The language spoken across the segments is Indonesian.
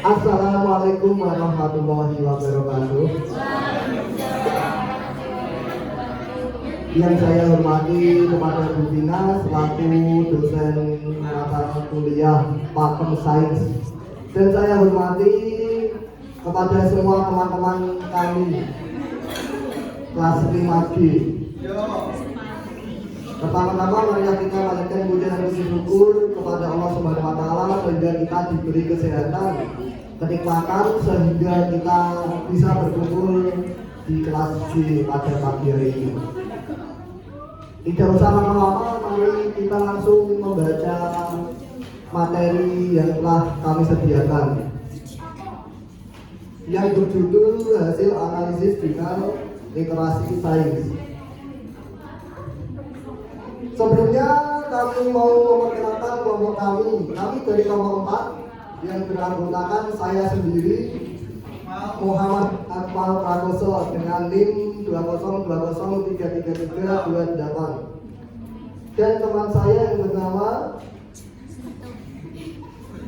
Assalamualaikum warahmatullahi wabarakatuh. Yang saya hormati kepada Bu Tina selaku dosen mata kuliah Pakem Sains, dan saya hormati kepada semua teman-teman kami kelas 5B. Pertama-tama marilah kita panjatkan puji dan syukur kepada Allah Subhanahu wa taala sehingga kita diberi kesehatan, kenikmatan sehingga kita bisa berkumpul di kelas G pada pagi hari ini. Tidak usah lama-lama, mari kita langsung membaca materi yang telah kami sediakan yang berjudul hasil analisis jurnal literasi sains. Sebelumnya kami mau memperkenalkan kelompok kami. Kami dari kelompok 4 yang beranggotakan saya sendiri, Muhammad Akmal Prakoso dengan NIM 202033328, dan teman saya yang bernama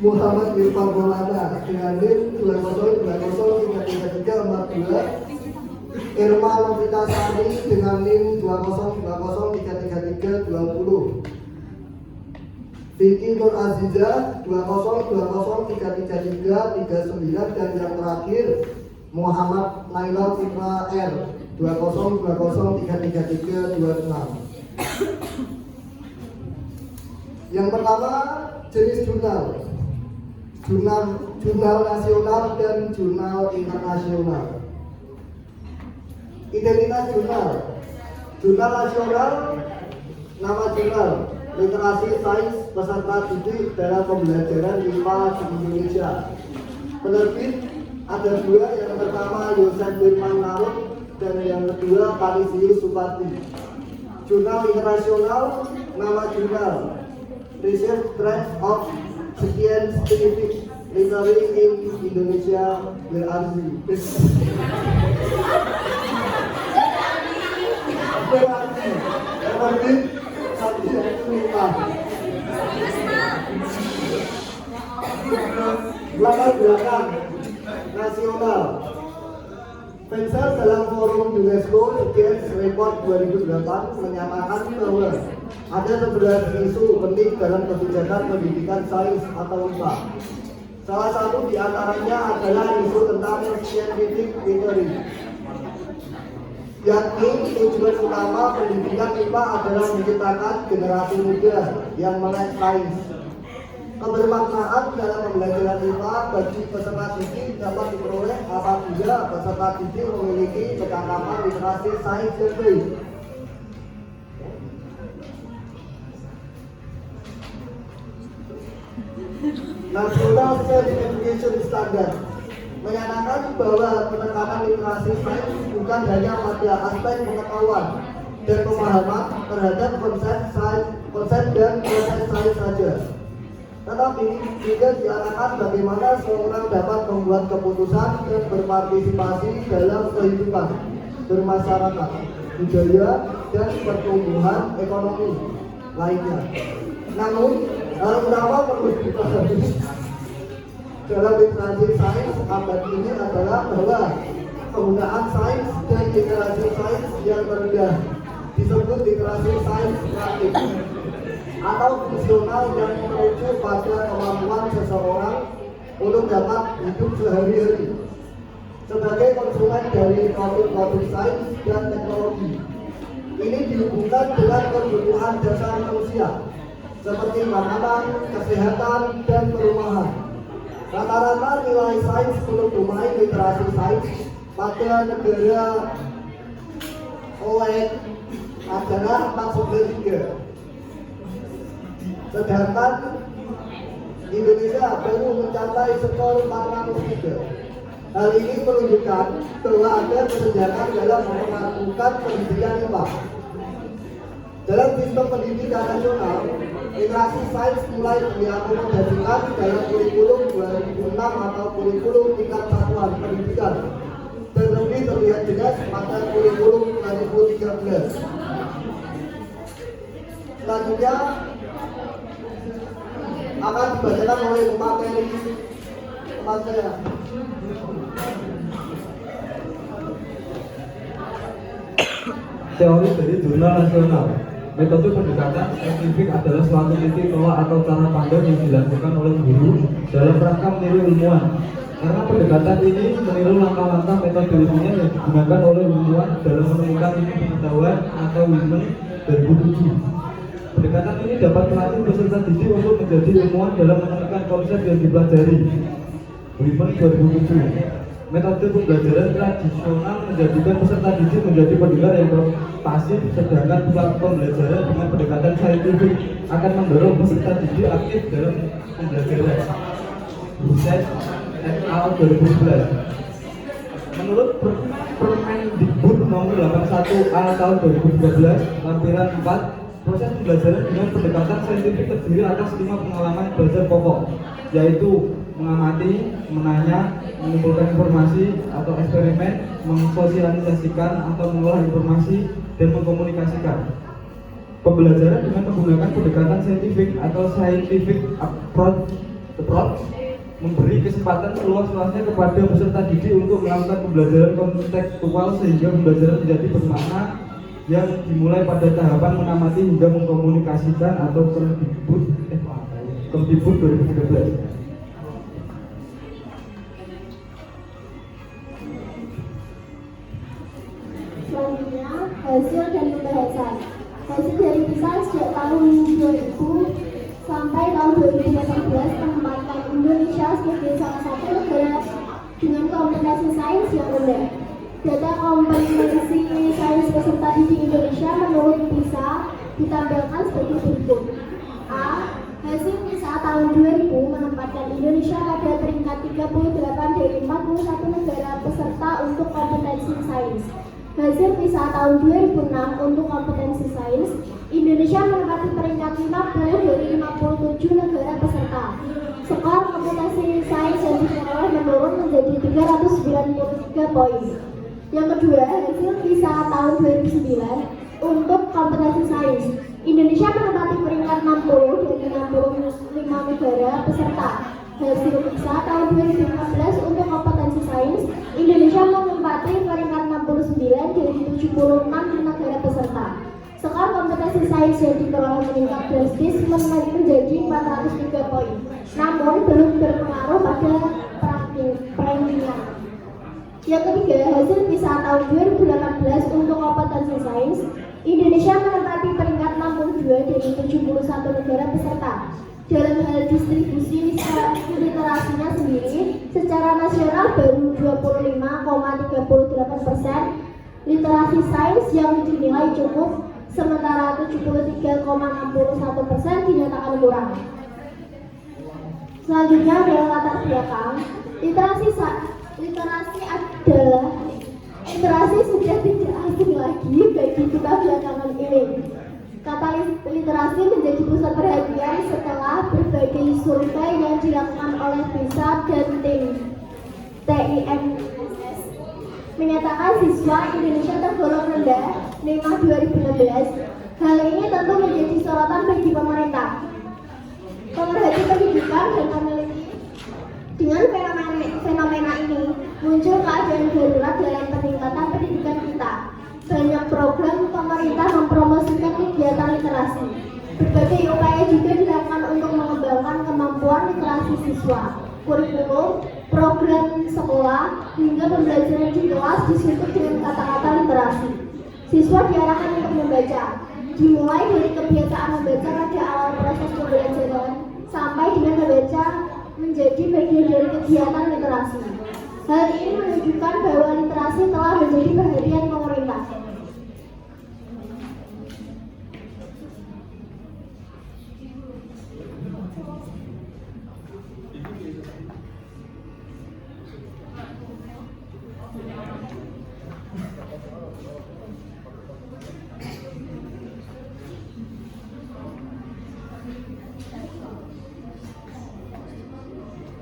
Muhammad Irfan Maulana dengan NIM 202033342, Irma Novita Sari dengan NIM 202033320, Vicky Nur Aziza 202033339, dan yang terakhir Muhammad Naila Fitra R 202033326. Yang pertama, jenis jurnal nasional dan jurnal internasional. Identitas jurnal nasional, nama jurnal literasi sains peserta didik dalam pembelajaran IPA di Indonesia. Penerbit ada dua, yang pertama Yosef Firman Narut dan yang kedua Panisius Supati. Jurnal internasional, nama jurnal Research Trends of Scientific Literature in Indonesia (RSI). Penerbit latar belakang nasional. Pensel dalam forum UNESCO Science Report 2008 menyatakan bahwa ada 11 isu penting dalam kebijakan pendidikan sains atau IPA. Salah satu di antaranya adalah isu tentang scientific literacy, yakni tujuan utama pendidikan IPA adalah menciptakan generasi muda yang melek sains. Kebermaknaan dalam pembelajaran IPA bagi peserta didik dapat diperoleh apabila peserta didik memiliki kecakapan literasi sains yang baik. National Certification Standard menyatakan bahwa penekanan literasi sains bukan hanya pada aspek pengetahuan dan pemahaman terhadap konsep dan proses sains saja, tetapi juga diarahkan bagaimana seorang dapat membuat keputusan dan berpartisipasi dalam kehidupan bermasyarakat, budaya, dan pertumbuhan ekonomi lainnya. Namun, hal utama perlu dipahami dalam literasi sains abad ini adalah bahwa penggunaan sains dan literasi sains yang rendah disebut literasi sains praktik atau fungsional yang merujuk pada kemampuan seseorang untuk dapat hidup sehari-hari sebagai konsumen dari produk-produk sains dan teknologi. Ini dihubungkan dengan kebutuhan dasar manusia seperti makanan, kesehatan, dan perumahan. Rata-rata nilai sains untuk domain literasi sains pada negara lain adalah 4,3, sedangkan Indonesia baru mencapai skor 403. Hal ini menunjukkan bahwa ada kesenjangan dalam memperlakukan pendidikan IPA. Dalam sistem pendidikan nasional, literasi sains mulai diakomodasikan dalam kurikulum 2006 atau kurikulum tingkat satuan pendidikan, dan lebih terlihat jelas pada kurikulum 2013. Selanjutnya akan dibacakan oleh tempat saya. Teori dari jurnal nasional. Metode pendekatan saintifik adalah suatu titik tolak atau cara pandang yang dilakukan oleh guru dalam rangka meniru ilmuwan. Karena pendekatan ini meniru langkah-langkah metode ilmiah yang digunakan oleh ilmuwan dalam menemukan ilmu pengetahuan atau ilmu 2007. Pendekatan ini dapat melatih peserta didik untuk menjadi ilmuwan dalam menemukan konsep yang dipelajari. Women 2007. Metode pembelajaran tradisional menjadikan peserta didik menjadi pendengar yang pasif, sedangkan pembelajaran dengan pendekatan saintifik akan mendorong peserta didik aktif dalam pembelajaran. Buset et al. 2011. Menurut Permendikbud nomor 81 A tahun 2013, lampiran 4, proses pembelajaran dengan pendekatan saintifik terdiri atas 5 pengalaman belajar pokok, yaitu mengamati, menanya, mengumpulkan informasi atau eksperimen, mensosialisasikan atau mengolah informasi, dan mengkomunikasikan. Pembelajaran dengan menggunakan pendekatan saintifik atau scientific approach memberi kesempatan seluas-luasnya kepada peserta didik untuk melakukan pembelajaran kontekstual sehingga pembelajaran menjadi bermakna yang dimulai pada tahapan mengamati hingga mengkomunikasikan atau Kemdikbud 2013. Selanjutnya, hasil dan pembahasan. Hasil dari PISA sejak tahun 2000 sampai tahun 2018 menempatkan Indonesia sebagai salah satu negara dengan kompetensi sains yang rendah. Data kompetensi sains peserta didik Indonesia menurut PISA ditampilkan sebagai berikut. A. Hasil PISA tahun 2000 menempatkan Indonesia pada peringkat 38 dari 41 negara peserta untuk kompetensi sains. Hasil PISA tahun 2006 untuk kompetensi sains, Indonesia menempati peringkat 50 dari 57 negara peserta. Skor kompetensi sains yang diperoleh menurun menjadi 393 poin. Yang kedua, hasil PISA tahun 2009 untuk kompetensi sains, Indonesia menempati peringkat 60 dari 65 negara peserta. Hasil PISA tahun 2015 untuk kompetensi sains, Indonesia menempati peringkat 69 dari 76 negara peserta. Skor kompetensi sains yang diperoleh meningkat drastis menjadi 403 poin, namun belum berpengaruh pada perankingan. Yang ketiga, hasil PISA tahun 2018 untuk kompetensi sains, Indonesia menempati peringkat 62 dari 71 negara peserta. Dalam hal distribusi literasinya sendiri, secara nasional baru 25,38% literasi sains yang dinilai cukup, sementara 73,61% dinyatakan kurang. Selanjutnya adalah latar belakang. Literasi sudah tidak asing lagi bagi kita belakangan ini. Kata literasi menjadi pusat perhatian setelah berbagai survei yang dilakukan oleh PISA dan TIMSS menyatakan siswa Indonesia tergolong rendah NEMA 2016. Hal ini tentu menjadi sorotan bagi pemerintah. Pemerhati pendidikan dan peneliti dengan fenomena ini muncul keadaan darurat dalam peningkatan pendidikan kita. Banyak program pemerintah mempromosikan kegiatan literasi. Berbagai upaya juga dilakukan untuk mengembangkan kemampuan literasi siswa. Kurikulum, program sekolah, hingga pembelajaran di kelas disusun dengan kata-kata literasi. Siswa diarahkan untuk membaca, dimulai dari kebiasaan membaca pada awal proses pembelajaran sampai dengan membaca menjadi bagian dari kegiatan literasi. Hal ini menunjukkan bahwa literasi telah menjadi perhatian pemerintah.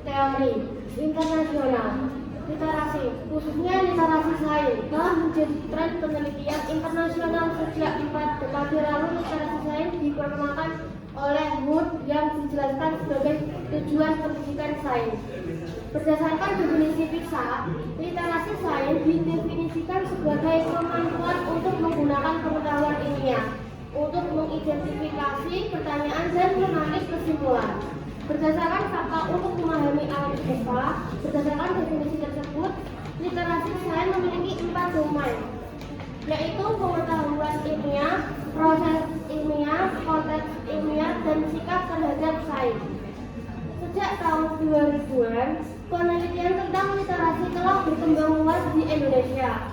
Teori internasional. Literasi, khususnya literasi sains, telah menjadi tren penelitian internasional sejak 4 dekade lalu. Literasi sains diperkenalkan digunakan oleh Wood yang dijelaskan sebagai tujuan pendidikan sains. Berdasarkan definisi PISA, literasi sains didefinisikan sebagai kemampuan untuk menggunakan pengetahuan ilmiah untuk mengidentifikasi pertanyaan dan menarik kesimpulan. Berdasarkan fakta untuk memahami alam semesta, berdasarkan definisi tersebut, literasi sains memiliki 4 domain, yaitu pengetahuan ilmiah, proses ilmiah, konteks ilmiah, dan sikap terhadap sains. Sejak tahun 2000-an, penelitian tentang literasi telah berkembang luas di Indonesia.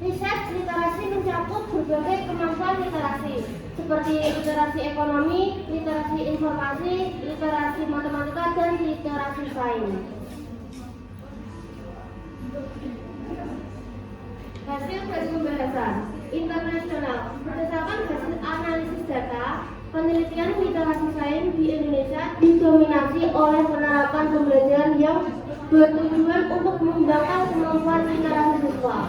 Riset literasi mencakup berbagai kemampuan literasi, seperti literasi ekonomi, literasi informasi, literasi matematika, dan literasi sains. Hasil dari pembahasan internasional. Berdasarkan hasil analisis data, penelitian literasi sains di Indonesia didominasi oleh penerapan pembelajaran yang bertujuan untuk mengembangkan kemampuan literasi siswa.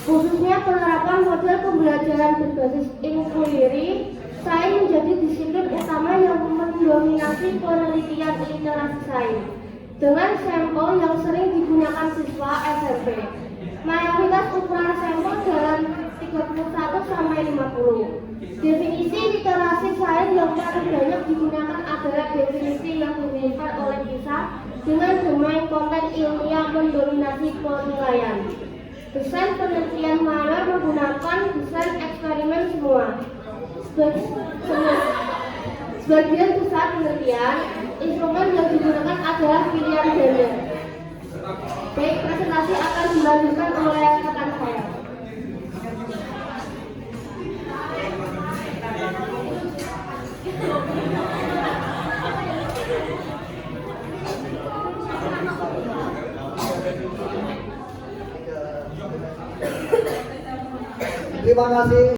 Khususnya penerapan model pembelajaran berbasis inquiry, sains menjadi disiplin utama yang mendominasi penelitian literasi sains dengan sampel yang sering digunakan siswa SMP. Mayoritas ukuran sampel dalam 31 sampai 50. Definisi literasi sains yang paling banyak digunakan adalah definisi yang diberikan oleh PISA dengan domain konten ilmiah mendominasi penilaian. Desain penelitian mayor menggunakan desain eksperimen semua. Sebagian besar penelitian, instrumen yang digunakan adalah pilihan ganda. Baik, presentasi akan dilanjutkan oleh rekan saya. Terima kasih.